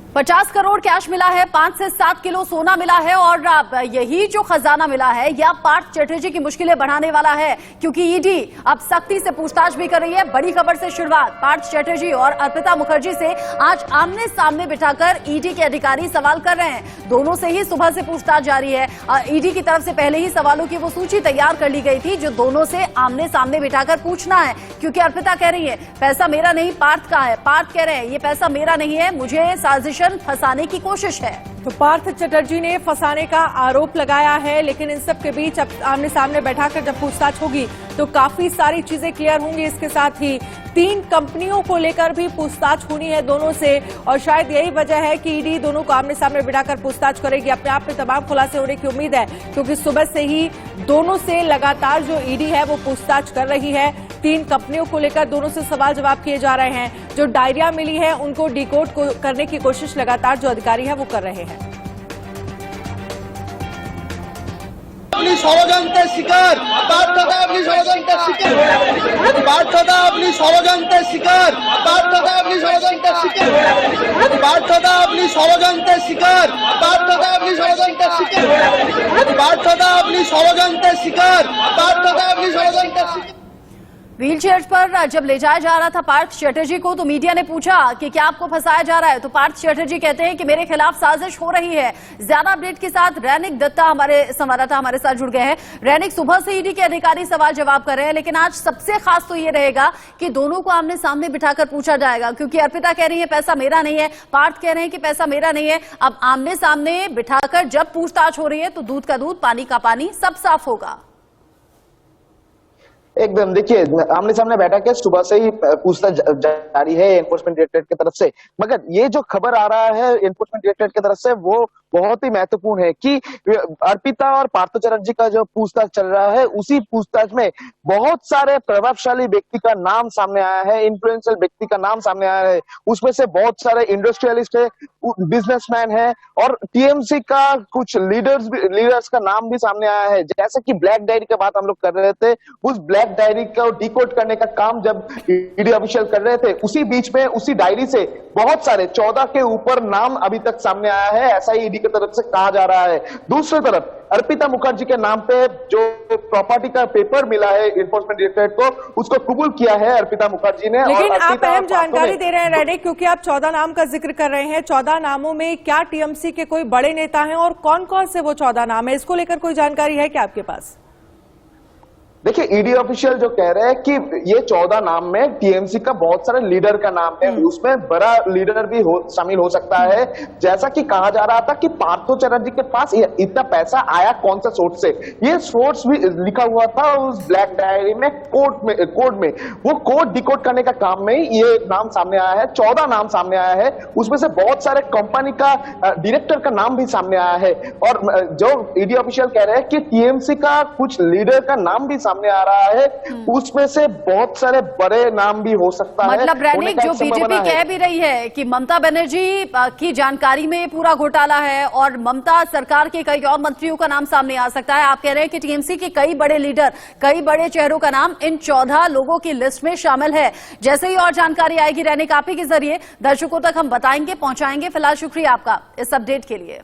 50 crore cash मिला है, 5 से 7 किलो सोना मिला है और यही जो खजाना मिला है यह पार्थ चटर्जी की मुश्किलें बढ़ाने वाला है, क्योंकि ईडी अब सख्ती से पूछताछ भी कर रही है। बड़ी खबर से शुरुआत, पार्थ चटर्जी और अर्पिता मुखर्जी से आज आमने सामने बिठाकर ईडी के अधिकारी सवाल कर रहे हैं। दोनों से ही सुबह से पूछताछ जारी है। ईडी की तरफ से पहले ही सवालों की वो सूची तैयार कर ली गई थी जो दोनों से आमने सामने बिठाकर पूछना है, क्योंकि अर्पिता कह रही है पैसा मेरा नहीं पार्थ का है, पार्थ कह रहे हैं ये पैसा मेरा नहीं है, मुझे साजिश फंसाने की कोशिश है। तो पार्थ चटर्जी ने फंसाने का आरोप लगाया है, लेकिन इन सब के बीच अब आमने सामने बैठाकर जब पूछताछ होगी तो काफी सारी चीजें क्लियर होंगी। इसके साथ ही 3 कंपनियों को लेकर भी पूछताछ होनी है दोनों से, और शायद यही वजह है कि ईडी दोनों को आमने सामने बिठाकर पूछताछ करेगी। अपने आप में तमाम खुलासे होने की उम्मीद है, क्योंकि सुबह से ही दोनों से लगातार जो ईडी है वो पूछताछ कर रही है। 3 कंपनियों को लेकर दोनों से सवाल जवाब किए जा रहे हैं। जो डायरिया मिली है उनको डिकोड करने की कोशिश लगातार जो अधिकारी है वो कर रहे हैं। अपनी ষড়যন্ত্রের শিকার পার্থতা, अपनी ষড়যন্ত্রের শিকার পার্থতা, अपनी ষড়যন্ত্রের শিকার পার্থতা, अपनी ষড়যন্ত্রের শিকার পার্থতা, अपनी ষড়যন্ত্রের শিকার পার্থতা, अपनी ষড়যন্ত্রের শিকার পার্থতা, अपनी ষড়যন্ত্রের শিকার পার্থতা, अपनी ষড়যন্ত্রের শিকার। व्हील चेयर पर जब ले जाया जा रहा था पार्थ चटर्जी को, तो मीडिया ने पूछा कि क्या आपको फंसाया जा रहा है, तो पार्थ चटर्जी कहते हैं कि मेरे खिलाफ साजिश हो रही है। ज्यादा अपडेट के साथ रैनिक दत्ता हमारे संवाददाता हमारे साथ जुड़ गए हैं। रैनिक, सुबह से ईडी के अधिकारी सवाल जवाब कर रहे हैं, लेकिन आज सबसे खास तो ये रहेगा कि दोनों को आमने सामने बिठाकर पूछा जाएगा, क्योंकि अर्पिता कह रही है पैसा मेरा नहीं है, पार्थ कह रहे हैं कि पैसा मेरा नहीं है। अब आमने सामने बिठाकर जब पूछताछ हो रही है तो दूध का दूध पानी का पानी सब साफ होगा। एकदम, देखिए आमने सामने बैठा के सुबह से ही पूछताछ जारी है एनफोर्समेंट डायरेक्टरेट की तरफ से, मगर ये जो खबर आ रहा है एनफोर्समेंट डायरेक्टरेट की तरफ से वो बहुत ही महत्वपूर्ण है कि अर्पिता और पार्थ चटर्जी का जो पूछताछ चल रहा है उसी पूछताछ में बहुत सारे प्रभावशाली व्यक्ति का नाम सामने आया है, इन्फ्लुएंशियल व्यक्ति का नाम सामने आया है। उसमें से बहुत सारे इंडस्ट्रियलिस्ट है, बिजनेसमैन है और टीएमसी का कुछ लीडर्स का नाम भी सामने आया है। जैसे कि ब्लैक डायरी की बात हम लोग कर रहे थे, उस ब्लैक डायरी को डिकोड करने का काम जब ईडी ऑफिशियल कर रहे थे, उसी बीच में उसी डायरी से बहुत सारे 14 के ऊपर नाम अभी तक सामने आया है, ऐसा ही ईडी की तरफ से कहा जा रहा है। दूसरी तरफ अर्पिता मुखर्जी के नाम पे जो प्रॉपर्टी का पेपर मिला है एनफोर्समेंट डायरेक्टरेट को, उसको कबूल किया है अर्पिता मुखर्जी ने। लेकिन आप अहम जानकारी दे रहे हैं रैनिक, क्योंकि आप 14 नाम का जिक्र कर रहे हैं। 14 नामों में क्या टीएमसी के कोई बड़े नेता हैं और कौन कौन से वो 14 नाम है, इसको लेकर कोई जानकारी है क्या आपके पास? देखिए ईडी ऑफिशियल जो कह रहे हैं कि ये 14 नाम में टीएमसी का बहुत सारे लीडर का नाम है, उसमें बड़ा लीडर भी शामिल हो सकता है। जैसा कि कहा जा रहा था कि पार्थ चटर्जी के पास इतना पैसा आया कौन सा सोर्स से, ये सोर्स भी लिखा हुआ था उस ब्लैक डायरी में, कोड में वो कोड डिकोड करने का काम में ये नाम सामने आया है। 14 नाम सामने आया है, उसमें से बहुत सारे कंपनी का डायरेक्टर का नाम भी सामने आया है। और जो ईडी ऑफिशियल कह रहे हैं कि टीएमसी का कुछ लीडर का नाम भी सामने आ रहा है, उसमें से बहुत सारे बड़े नाम भी हो सकता है। मतलब रैनिक, जो बीजेपी कह भी रही है कि ममता बनर्जी की जानकारी में पूरा घोटाला है और ममता सरकार के कई और मंत्रियों का नाम सामने आ सकता है, आप कह रहे हैं कि टीएमसी के कई बड़े लीडर, कई बड़े चेहरों का नाम इन 14 लोगों की लिस्ट में शामिल है। जैसे ही और जानकारी आएगी रैनिक आप ही के जरिए दर्शकों तक हम बताएंगे, पहुंचाएंगे। फिलहाल शुक्रिया आपका इस अपडेट के लिए।